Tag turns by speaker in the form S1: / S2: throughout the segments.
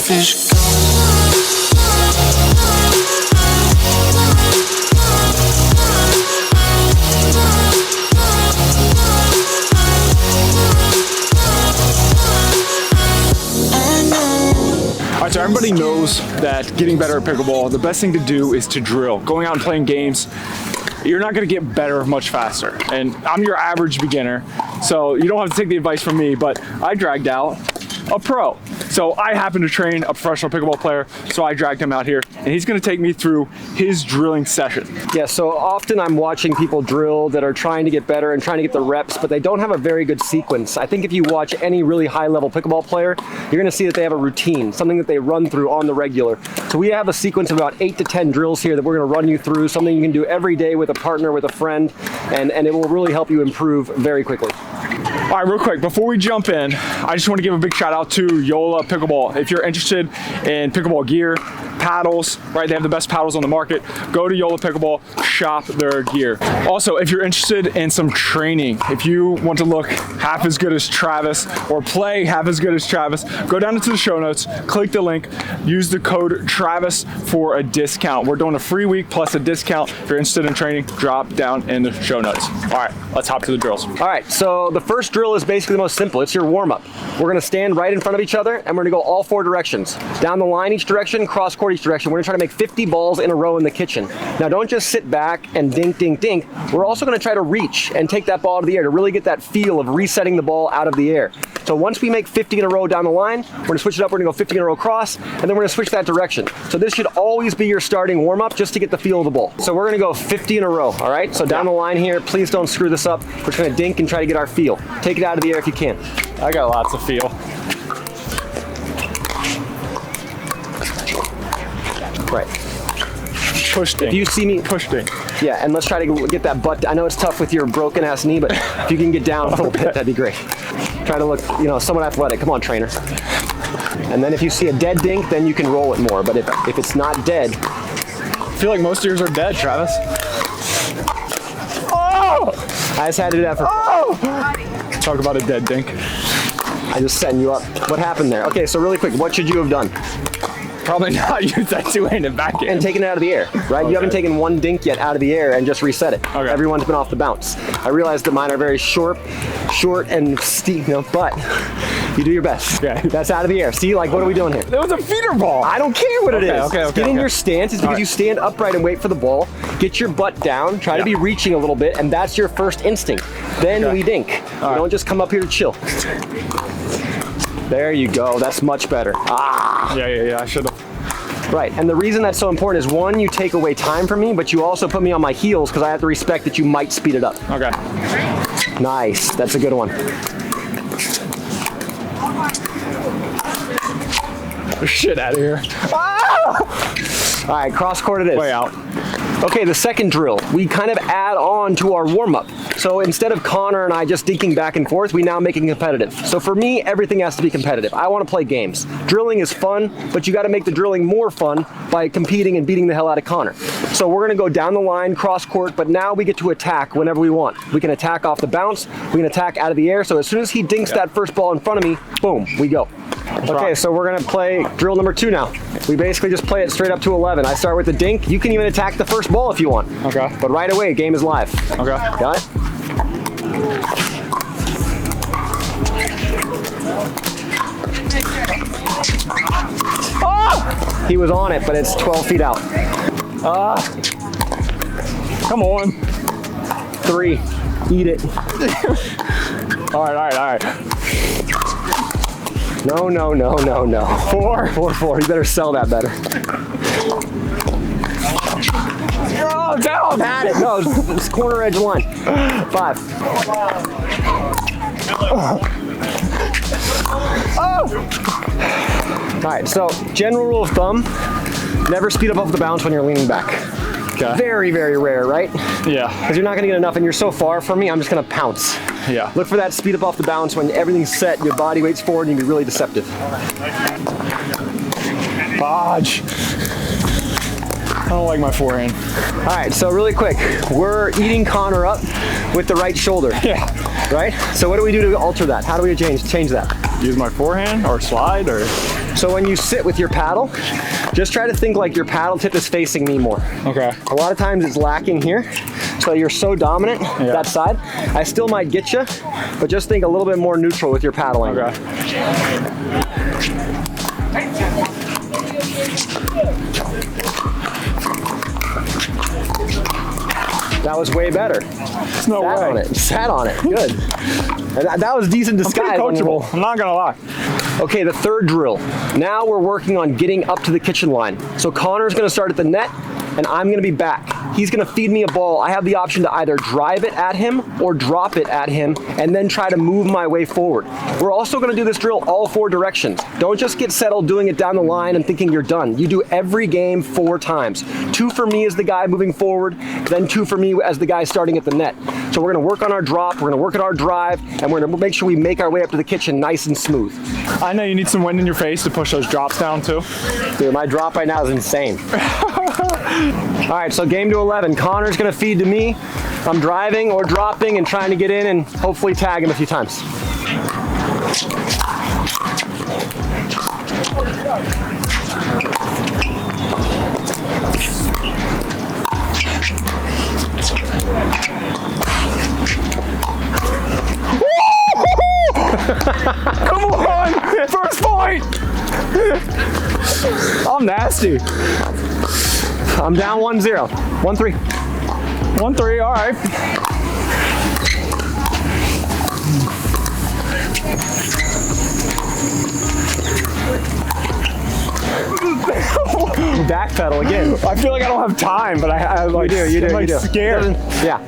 S1: fish.
S2: Alright, so everybody knows that getting better at pickleball, the best thing to do is to drill. Going out and playing games, you're not going to get better much faster. And I'm your average beginner, so you don't have to take the advice from me, but I dragged out a pro. So I happen to train a professional pickleball player, so I dragged him out here, and he's going to take me through his drilling session.
S3: Yeah, so often I'm watching people drill that are trying to get better and trying to get the reps, but they don't have a very good sequence. I think if you watch any really high-level pickleball player, you're going to see that they have a routine, something that they run through on the regular. So we have a sequence of about 8 to 10 drills here that we're going to run you through, something you can do every day with a partner, with a friend, and it will really help you improve very quickly.
S2: All right, real quick, before we jump in, I just want to give a big shout out to Joola Pickleball. If you're interested in pickleball gear, paddles, right, they have the best paddles on the market, go to Joola Pickleball, shop their gear. Also, if you're interested in some training, if you want to look half as good as Travis or play half as good as Travis, go down into the show notes, click the link, use the code Travis for a discount. We're doing a free week plus a discount. If you're interested in training, drop down in the show notes. All right, let's hop to the drills.
S3: All right, so the first drill is basically the most simple. It's your warm-up. We're going to stand right in front of each other, and we're going to go all 4 directions. Down the line each direction, cross court each direction. We're going to try to make 50 balls in a row in the kitchen. Now, don't just sit back and dink, dink, dink. We're also going to try to reach and take that ball out of the air to really get that feel of resetting the ball out of the air. So once we make 50 in a row down the line, we're going to switch it up. We're going to go 50 in a row cross, and then we're going to switch that direction. So this should always be your starting warm-up just to get the feel of the ball. So we're going to go 50 in a row, all right? So down the line here, please don't screw this up. We're just going to dink and try to get our feel. Take it out of the air if you can.
S2: I got lots of feel.
S3: Right.
S2: Push dink.
S3: If you see me,
S2: push dink.
S3: Yeah, and let's try to get that butt. I know it's tough with your broken ass knee, but if you can get down a little bit, that'd be great. Try to look, somewhat athletic. Come on, trainer. And then if you see a dead dink, then you can roll it more. But if it's not dead,
S2: I feel like most of yours are dead, Travis. Oh!
S3: I just had to do that for.
S2: Oh! Talk about a dead dink.
S3: I just setting you up. What happened there? Okay, so really quick, what should you have done?
S2: Probably not use that two-handed backhand.
S3: And taking it out of the air, right? Okay. You haven't taken one dink yet out of the air and just reset it.
S2: Okay.
S3: Everyone's been off the bounce. I realize that mine are very short and steep, but you do your best.
S2: Okay.
S3: That's out of the air. See, like, what are we doing here?
S2: It was a feeder ball.
S3: I don't care what it is.
S2: Okay.
S3: Get in your stance. It's because you stand upright and wait for the ball. Get your butt down. Try to be reaching a little bit, and that's your first instinct. Then we dink. Don't just come up here to chill. There you go. That's much better. Ah.
S2: Yeah. I should have.
S3: Right, and the reason that's so important is, one, you take away time from me, but you also put me on my heels because I have to respect that you might speed it up.
S2: Okay.
S3: Nice, that's a good one.
S2: Shit out of here.
S3: Ah! All right, cross court it is.
S2: Way out.
S3: Okay, the second drill, we kind of add on to our warm-up. So instead of Connor and I just dinking back and forth, we now make it competitive. So for me, everything has to be competitive. I want to play games. Drilling is fun, but you got to make the drilling more fun by competing and beating the hell out of Connor. So we're going to go down the line, cross court, but now we get to attack whenever we want. We can attack off the bounce, we can attack out of the air. So as soon as he dinks that first ball in front of me, boom, we go. Okay, so we're gonna play drill number 2 now. We basically just play it straight up to 11. I start with the dink. You can even attack the first ball if you want.
S2: Okay.
S3: But right away, game is live.
S2: Okay.
S3: Got it? Oh! He was on it, but it's 12 feet out.
S2: Come on.
S3: 3. Eat it.
S2: All right.
S3: No. 4. You better sell that better.
S2: Oh, down.
S3: Had it. No, it's corner edge line. 5. All right, so general rule of thumb, never speed up off the bounce when you're leaning back.
S2: Okay.
S3: Very, very rare, right?
S2: Yeah.
S3: Because you're not going to get enough, and you're so far from me, I'm just going to pounce.
S2: Yeah.
S3: Look for that speed up off the bounce when everything's set, your body weights forward, and you can be really deceptive.
S2: Dodge. I don't like my forehand.
S3: All right, so really quick, we're eating Connor up with the right shoulder.
S2: Yeah.
S3: Right? So what do we do to alter that? How do we change that?
S2: Use my forehand or slide or?
S3: So when you sit with your paddle, just try to think like your paddle tip is facing me more.
S2: Okay.
S3: A lot of times it's lacking here, so you're so dominant that side. I still might get you, but just think a little bit more neutral with your paddling.
S2: Okay.
S3: That was way better.
S2: No
S3: Sat
S2: way.
S3: on it. Sat on it. Good. And that was decent disguise.
S2: I'm pretty coachable. I'm not gonna lie.
S3: Okay, the third drill. Now we're working on getting up to the kitchen line. So Connor's gonna start at the net, and I'm gonna be back. He's gonna feed me a ball. I have the option to either drive it at him or drop it at him, and then try to move my way forward. We're also gonna do this drill all 4 directions. Don't just get settled doing it down the line and thinking you're done. You do every game 4 times. 2 for me as the guy moving forward, then 2 for me as the guy starting at the net. So we're gonna work on our drop, we're gonna work at our drive, and we're gonna make sure we make our way up to the kitchen nice and smooth.
S2: I know you need some wind in your face to push those drops down too.
S3: Dude, my drop right now is insane. All right, so game to 11. Connor's gonna feed to me. I'm driving or dropping and trying to get in and hopefully tag him a few times.
S2: Come on! First point! I'm nasty.
S3: I'm down 1-0. 1-3.
S2: 1-3, all right.
S3: Backpedal again.
S2: I feel like I don't have time, but I like,
S3: You do.
S2: I'm like
S3: you do.
S2: scared.
S3: Yeah.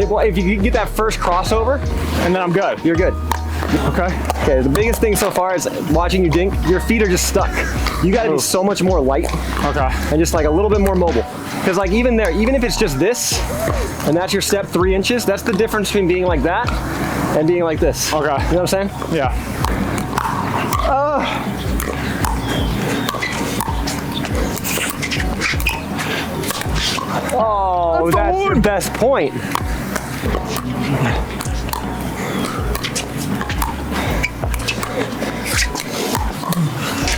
S3: Well, if you get that first crossover,
S2: And then I'm good.
S3: you're good.
S2: Okay.
S3: Okay, the biggest thing so far is watching you dink, your feet are just stuck. You gotta be so much more light
S2: Okay.
S3: and just like a little bit more mobile. Because like even there, even if it's just this, and that's your step 3 inches, that's the difference between being like that and being like this.
S2: Okay.
S3: You know what I'm saying?
S2: Yeah.
S3: Oh, that's your best point.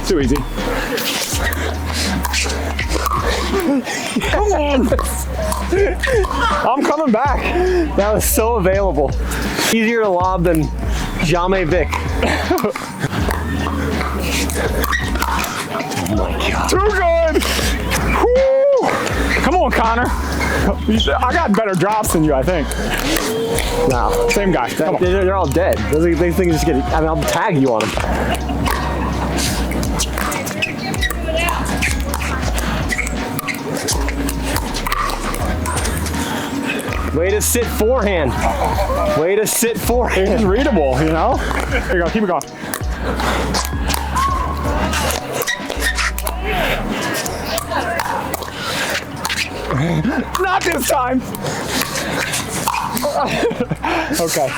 S2: Too easy. Come on. I'm coming back.
S3: That was so available. Easier to lob than Jamais Vic. Oh my God.
S2: Too good. Woo. Come on, Connor. I got better drops than you, I think.
S3: No.
S2: Same guy. Come on.
S3: They're all dead. These things just get, I mean, I'll tag you on them. Way to sit forehand. Way to sit
S2: It's
S3: forehand.
S2: readable, you know? There you go. Keep it going. Not this time. Okay.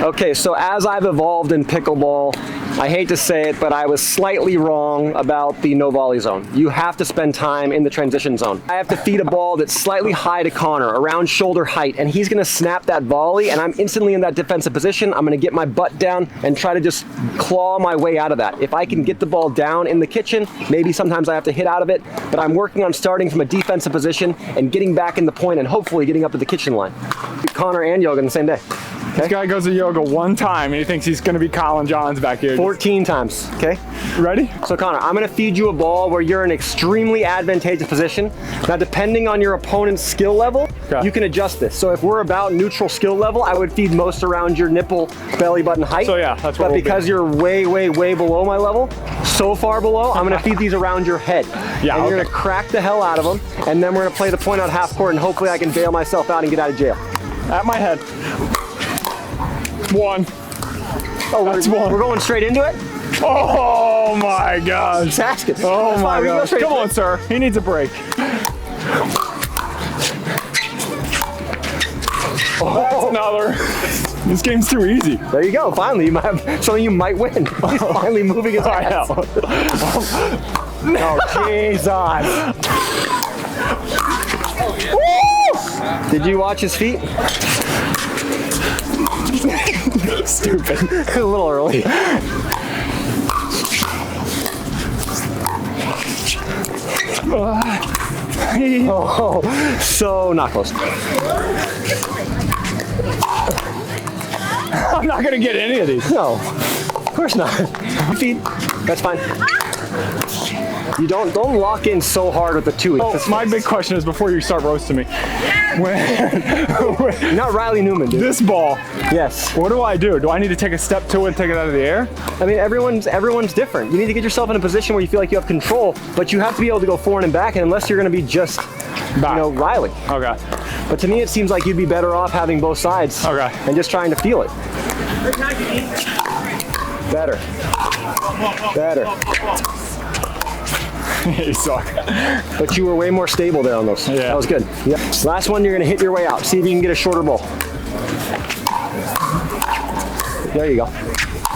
S3: Okay, so as I've evolved in pickleball, I hate to say it, but I was slightly wrong about the no volley zone. You have to spend time in the transition zone. I have to feed a ball that's slightly high to Connor, around shoulder height, and he's gonna snap that volley, and I'm instantly in that defensive position. I'm gonna get my butt down and try to just claw my way out of that. If I can get the ball down in the kitchen, maybe sometimes I have to hit out of it, but I'm working on starting from a defensive position and getting back in the point and hopefully getting up to the kitchen line. Connor and yoga on the same day.
S2: This guy goes to yoga one time and he thinks he's gonna be Colin Johns back here.
S3: 14 times, okay?
S2: Ready?
S3: So Connor, I'm gonna feed you a ball where you're in an extremely advantageous position. Now, depending on your opponent's skill level,
S2: Okay.
S3: you can adjust this. So if we're about neutral skill level, I would feed most around your nipple, belly button height.
S2: So yeah, that's what
S3: But
S2: we'll
S3: because you're way, way, way below my level, so far below, I'm gonna feed these around your head.
S2: Yeah,
S3: and you're
S2: okay.
S3: gonna crack the hell out of them, and then we're gonna play the point out half court, and hopefully I can bail myself out and get out of jail.
S2: At my head. One.
S3: Oh,
S2: That's
S3: we're
S2: one.
S3: going straight into it?
S2: Oh my gosh.
S3: Just ask it.
S2: Oh
S3: That's fine,
S2: my
S3: we can go
S2: gosh.
S3: straight
S2: Come
S3: into
S2: on,
S3: it.
S2: sir. He needs a break. That's another. This game's too easy.
S3: There you go. Finally, you might have something you might win. He's finally moving his
S2: I
S3: ass.
S2: know.
S3: Oh, Jesus. Did you watch his feet?
S2: Stupid.
S3: A little early. Oh, so not close.
S2: I'm not gonna get any of these.
S3: No, of course not. Feet, that's fine. You don't lock in so hard with the two.
S2: Oh, my big question is before you start roasting me,
S3: You're not Riley Newman, dude.
S2: this ball,
S3: Yes.
S2: what do I do? Do I need to take a step to it and take it out of the air?
S3: I mean, everyone's different. You need to get yourself in a position where you feel like you have control, but you have to be able to go forward and back, and unless you're going to be just,
S2: Back.
S3: Riley.
S2: Okay.
S3: But to me, it seems like you'd be better off having both sides
S2: Okay.
S3: and just trying to feel it. Better.
S2: You suck.
S3: But you were way more stable there on those.
S2: Yeah.
S3: That was good. Yep. Last one, you're going to hit your way out. See if you can get a shorter ball. There you go.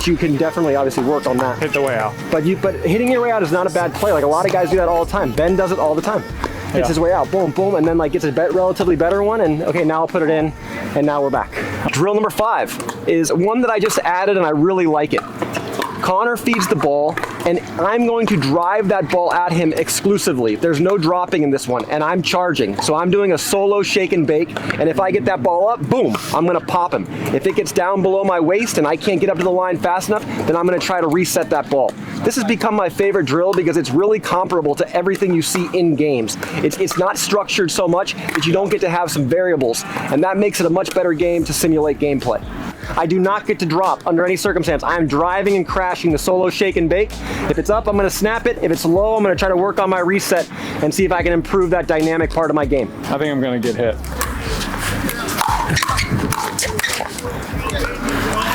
S3: You can definitely obviously work on that.
S2: Hit the way out.
S3: But hitting your way out is not a bad play. Like a lot of guys do that all the time. Ben does it all the time. Hits
S2: Yeah.
S3: his way out, boom, boom, and then like gets a relatively better one, and okay, now I'll put it in, and now we're back. Drill number 5 is one that I just added, and I really like it. Connor feeds the ball, and I'm going to drive that ball at him exclusively. There's no dropping in this one, and I'm charging. So I'm doing a solo shake and bake, and if I get that ball up, boom, I'm gonna pop him. If it gets down below my waist and I can't get up to the line fast enough, then I'm gonna try to reset that ball. This has become my favorite drill because it's really comparable to everything you see in games. It's not structured so much that you don't get to have some variables, and that makes it a much better game to simulate gameplay. I do not get to drop under any circumstance. I am driving and crashing the solo shake and bake. If it's up, I'm gonna snap it. If it's low, I'm gonna try to work on my reset and see if I can improve that dynamic part of my game.
S2: I think I'm gonna get hit.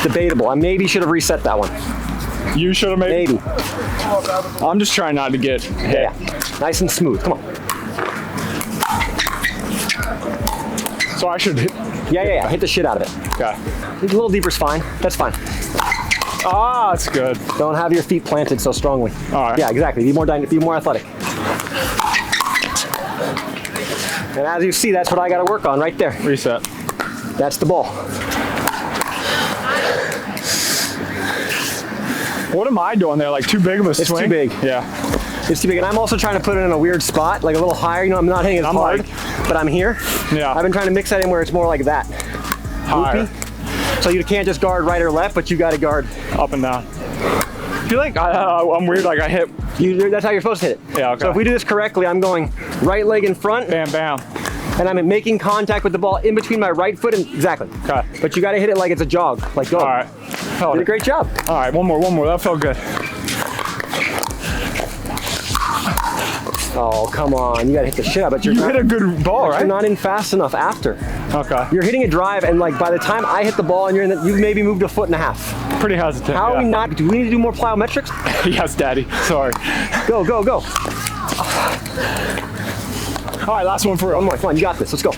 S3: Debatable. I maybe should have reset that one.
S2: You should have made.
S3: Maybe.
S2: I'm just trying not to get hit.
S3: Yeah. Nice and smooth. Come on.
S2: So I should hit.
S3: Yeah. Hit the shit out of it.
S2: Okay.
S3: A little deeper's fine. That's fine.
S2: Ah, that's good.
S3: Don't have your feet planted so strongly.
S2: All right.
S3: Yeah, exactly. Be more athletic. And as you see, that's what I got to work on right there.
S2: Reset.
S3: That's the ball.
S2: What am I doing there? Like too big of a
S3: It's
S2: swing?
S3: too big.
S2: Yeah.
S3: It's too big, and I'm also trying to put it in a weird spot, like a little higher. I'm not hitting as
S2: I'm
S3: hard,
S2: like-
S3: but I'm here.
S2: Yeah.
S3: I've been trying to mix that in where it's more like that.
S2: Higher.
S3: Loopy. So you can't just guard right or left, but you got to guard.
S2: Up and down. I feel like I'm weird. Like I hit.
S3: That's how you're supposed to hit it.
S2: Yeah, okay.
S3: So if we do this correctly, I'm going right leg in front,
S2: Bam, bam.
S3: and I'm making contact with the ball in between my right foot and exactly.
S2: Okay.
S3: But you got to hit it like it's a jog. Like go.
S2: All right.
S3: You did a great job.
S2: All right. One more. That felt good.
S3: Oh, come on. You got to hit the shit out, but you're
S2: You
S3: not,
S2: hit a good ball,
S3: you're
S2: right?
S3: not in fast enough after.
S2: Okay.
S3: You're hitting a drive, and like by the time I hit the ball and you're in the, you've maybe moved a foot and a half.
S2: Pretty hesitant.
S3: How are we
S2: yeah.
S3: not? Do we need to do more plyometrics?
S2: Yes, Daddy. Sorry.
S3: Go.
S2: All right. Last one for real.
S3: One more. Come on, you got this. Let's go.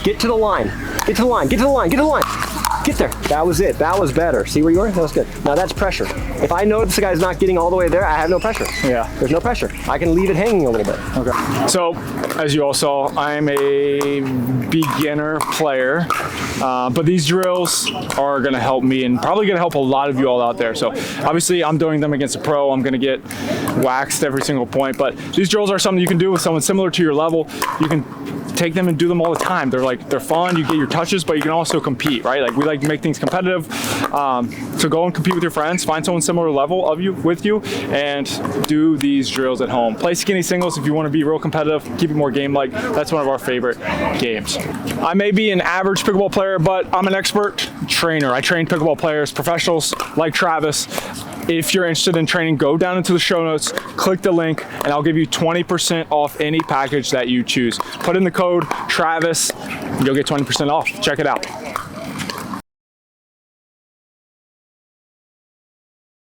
S3: Get to the line. Get to the line. Get there. That was it. That was better. See where you were? That was good. Now that's pressure. If I notice the guy's not getting all the way there, I have no pressure.
S2: Yeah.
S3: There's no pressure. I can leave it hanging a little bit.
S2: Okay. So, as you all saw, I'm a beginner player, but these drills are going to help me and probably going to help a lot of you all out there. So, obviously, I'm doing them against a pro. I'm going to get waxed every single point, but these drills are something you can do with someone similar to your level. You can take them and do them all the time. They're fun. You get your touches, but you can also compete, right? Like we like to make things competitive. So go and compete with your friends. Find someone similar level of you with you, and do these drills at home. Play skinny singles if you want to be real competitive. Keep it more game-like. That's one of our favorite games. I may be an average pickleball player, but I'm an expert trainer. I train pickleball players, professionals like Travis. If you're interested in training, go down into the show notes, click the link, and I'll give you 20% off any package that you choose. Put in the code Travis, you'll get 20% off. Check it out.